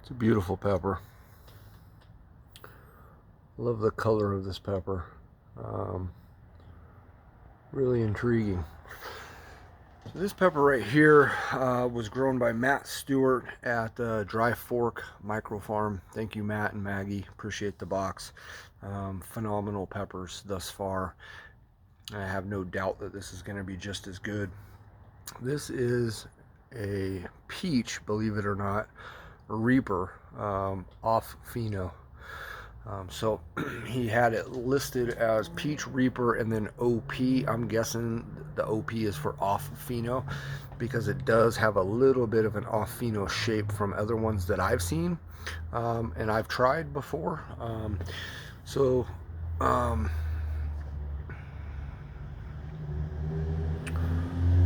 It's a beautiful pepper. Love the color of this pepper. Really intriguing. So this pepper right here was grown by Matt Stewart at Dry Fork Micro Farm. Thank you, Matt and Maggie. Appreciate the box. Phenomenal peppers thus far. I have no doubt that this is going to be just as good. This is a peach, believe it or not, Reaper off Pheno. So he had it listed as Peach Reaper and then OP. I'm guessing the OP is for off Pheno because it does have a little bit of an off Pheno shape from other ones that I've seen and I've tried before.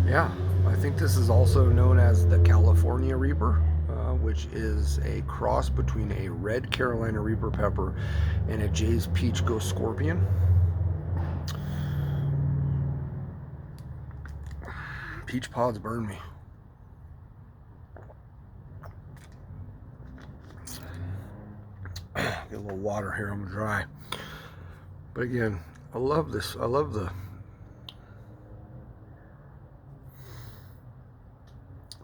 Yeah, I think this is also known as the California Reaper, which is a cross between a red Carolina Reaper pepper and a Jay's Peach Ghost Scorpion. Peach pods burn me. Get a little water here, I'm dry. But again, I love this. I love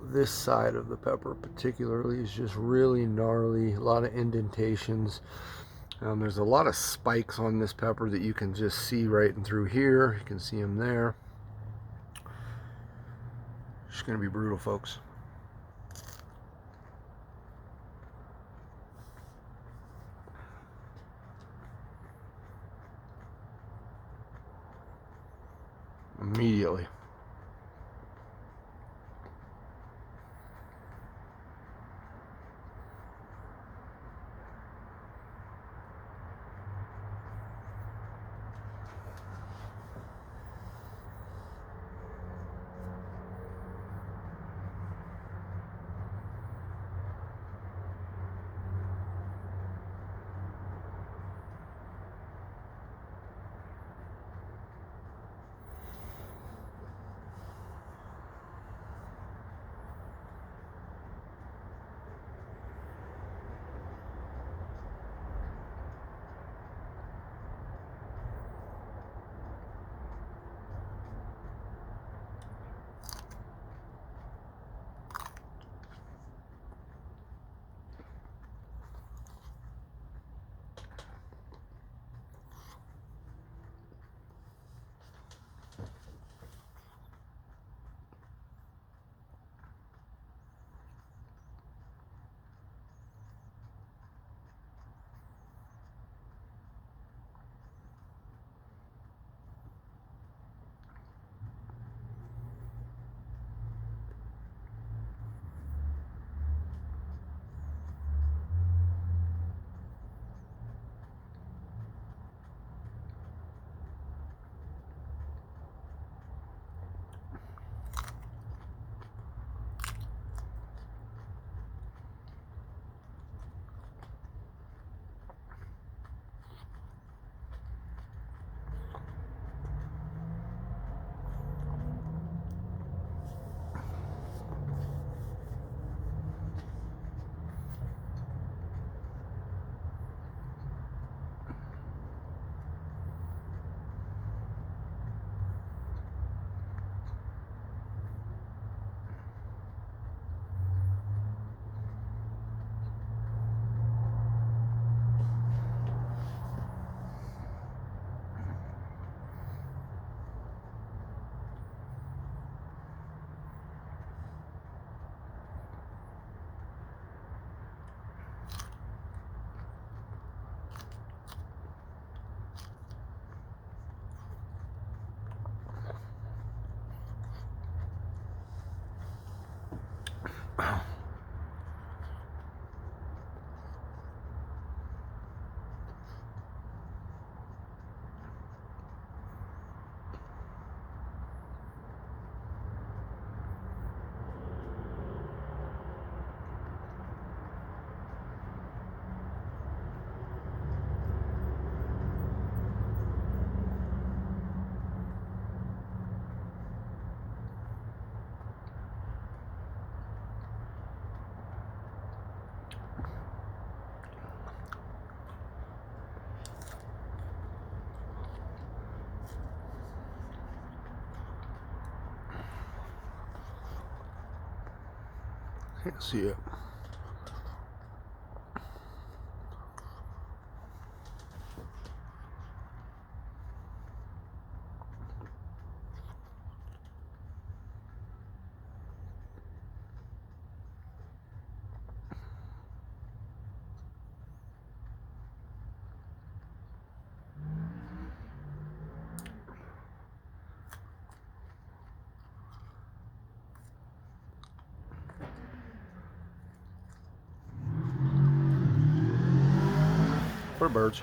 this side of the pepper particularly is just really gnarly. A lot of indentations. There's a lot of spikes on this pepper that you can just see right and through here. You can see them there. It's going to be brutal, folks. Immediately. Can't see it. For birds.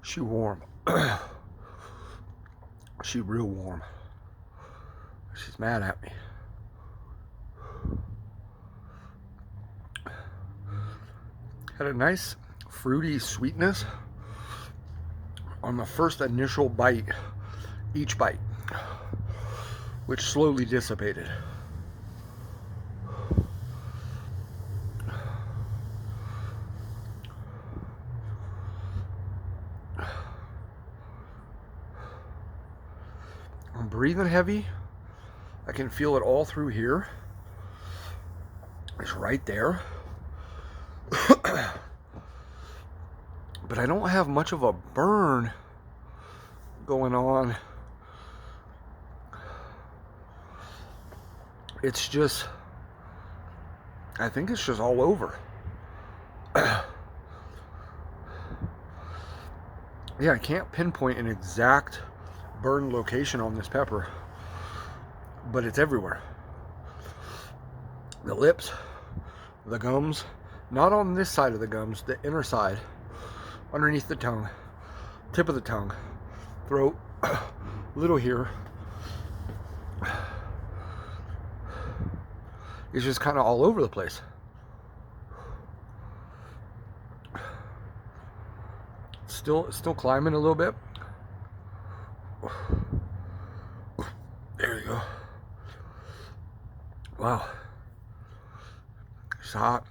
She warm. She real warm. She's mad at me. Had a nice fruity sweetness on the first initial bite, each bite, which slowly dissipated. I'm breathing heavy. I can feel it all through here. It's right there. But I don't have much of a burn going on. It's just, I think it's just all over. Yeah, I can't pinpoint an exact burn location on this pepper, but it's everywhere. The lips, the gums, not on this side of the gums, the inner side, underneath the tongue, tip of the tongue, throat, little here. It's just kind of all over the place. Still climbing a little bit. There you go. Wow. It's hot.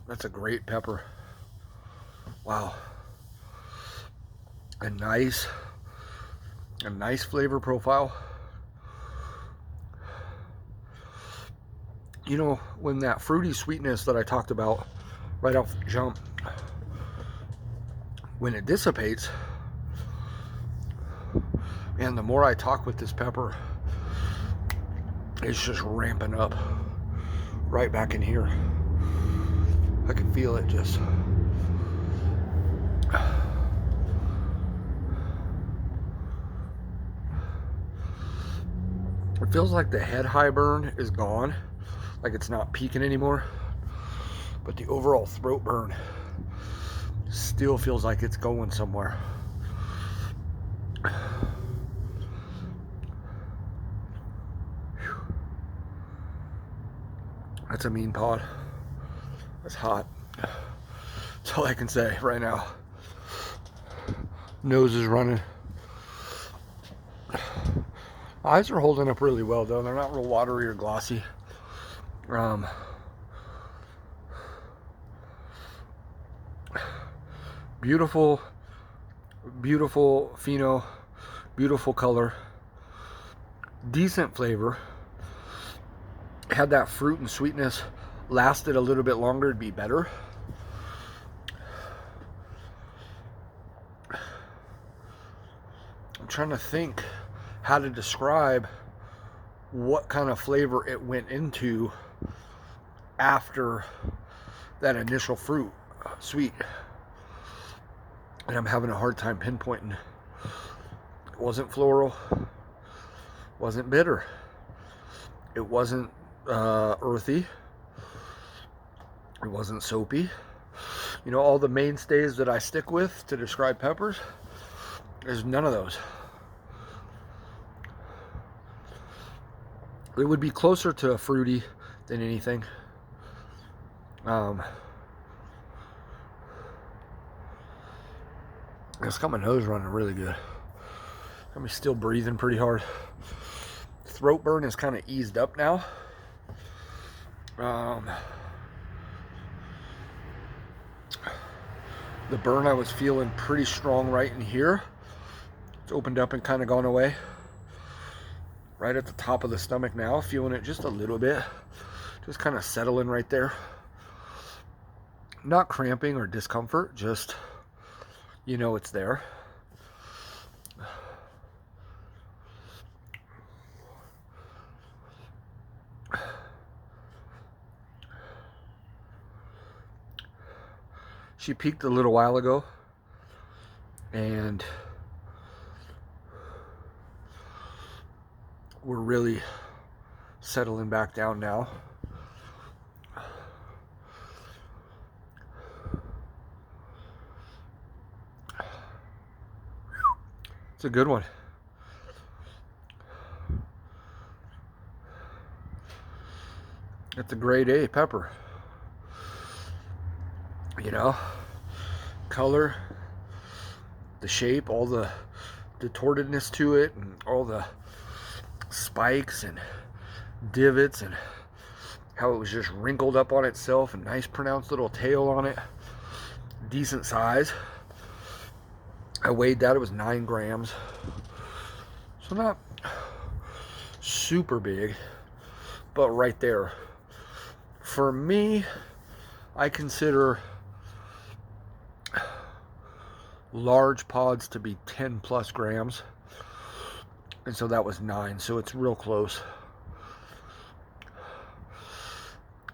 That's a great pepper. Wow. A nice flavor profile. You know, when that fruity sweetness that I talked about right off the jump, when it dissipates, man, the more I talk with this pepper, it's just ramping up right back in here. I can feel it just. It feels like the head high burn is gone, like it's not peaking anymore, but the overall throat burn still feels like it's going somewhere. That's a mean pod. It's hot. That's all I can say right now. Nose is running. Eyes are holding up really well though. They're not real watery or glossy. Beautiful Pheno. Beautiful color. Decent flavor. Had that fruit and sweetness lasted a little bit longer, it'd be better. I'm trying to think how to describe what kind of flavor it went into after that initial fruit sweet, and I'm having a hard time pinpointing. It wasn't floral, wasn't bitter, It wasn't earthy. It wasn't soapy. You know, all the mainstays that I stick with to describe peppers, there's none of those. It would be closer to a fruity than anything. It's got my nose running really good. I'm still breathing pretty hard. Throat burn is kind of eased up now. The burn I was feeling pretty strong right in here. It's opened up and kind of gone away. Right at the top of the stomach now, feeling it just a little bit. Just kind of settling right there. Not cramping or discomfort, just, you know, it's there. She peaked a little while ago, and we're really settling back down now. It's a good one. It's a grade A pepper. You know, color, the shape, all the distortedness to it, and all the spikes and divots, and how it was just wrinkled up on itself, and nice pronounced little tail on it. Decent size. I weighed that, it was 9 grams. So not super big, but right there. For me, I consider large pods to be 10 plus grams. And so that was 9, so it's real close.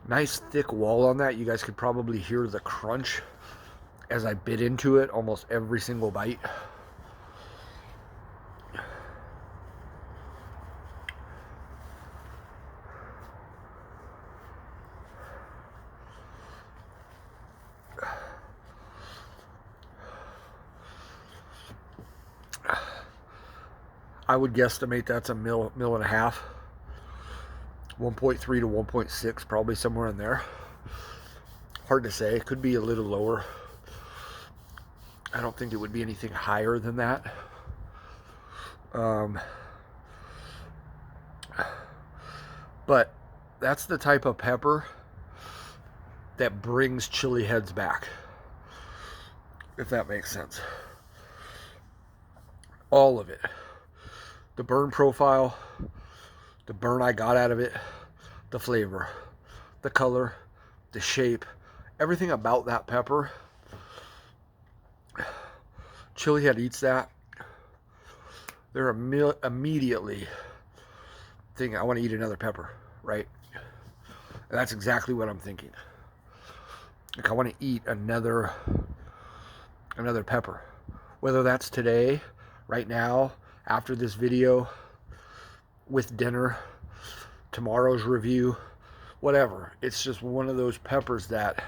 Nice thick wall on that. You guys could probably hear the crunch as I bit into it almost every single bite. I would guesstimate that's a mill and a half. 1.3 to 1.6, probably somewhere in there. Hard to say. It could be a little lower. I don't think it would be anything higher than that. But that's the type of pepper that brings chili heads back, if that makes sense. All of it. The burn profile, the burn I got out of it, the flavor, the color, the shape, everything about that pepper. Chili head eats that, they're immediately thinking, I want to eat another pepper, right? And that's exactly what I'm thinking. Like, I want to eat another pepper. Whether that's today, right now, after this video, with dinner, tomorrow's review, whatever. It's just one of those peppers that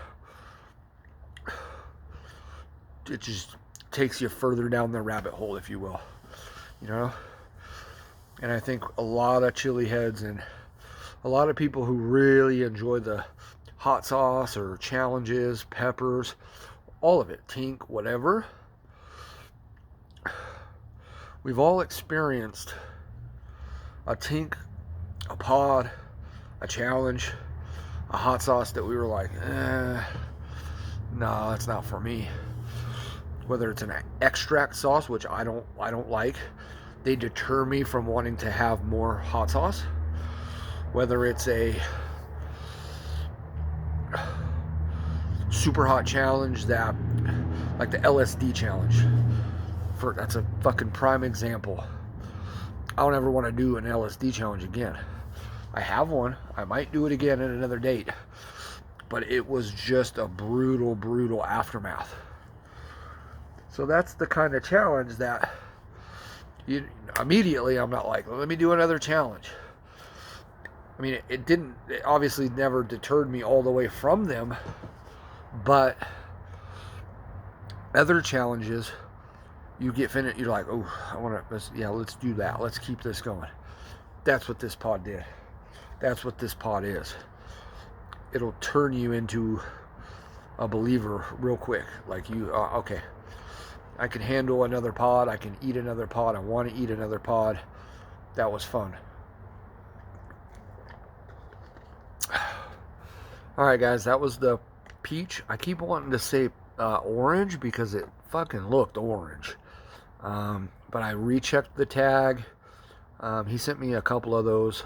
it just takes you further down the rabbit hole, if you will, you know. And I think a lot of chili heads and a lot of people who really enjoy the hot sauce or challenges, peppers, all of it, tink, whatever, we've all experienced a tink, a pod, a challenge, a hot sauce that we were like, no, that's not for me. Whether it's an extract sauce, which I don't like, they deter me from wanting to have more hot sauce. Whether it's a super hot challenge, that, like the LSD challenge, that's a fucking prime example. I don't ever want to do an LSD challenge again. I have one. I might do it again at another date. But it was just a brutal aftermath. So that's the kind of challenge that immediately I'm not like, well, let me do another challenge. I mean, it obviously never deterred me all the way from them, but other challenges, you get finished, you're like, oh, I want to, let's do that. Let's keep this going. That's what this pod did. That's what this pod is. It'll turn you into a believer real quick. Like okay, I can handle another pod. I can eat another pod. I want to eat another pod. That was fun. All right, guys, that was the peach. I keep wanting to say orange because it fucking looked orange. But I rechecked the tag. He sent me a couple of those.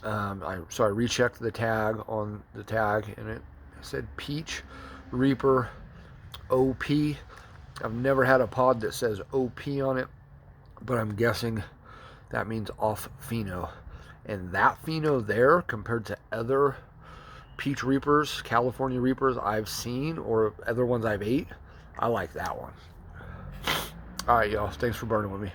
So I rechecked the tag on the tag, and it said Peach Reaper OP. I've never had a pod that says OP on it, but I'm guessing that means off Pheno. And that Pheno there, compared to other Peach Reapers, California Reapers I've seen, or other ones I've ate, I like that one. All right, y'all. Thanks for burning with me.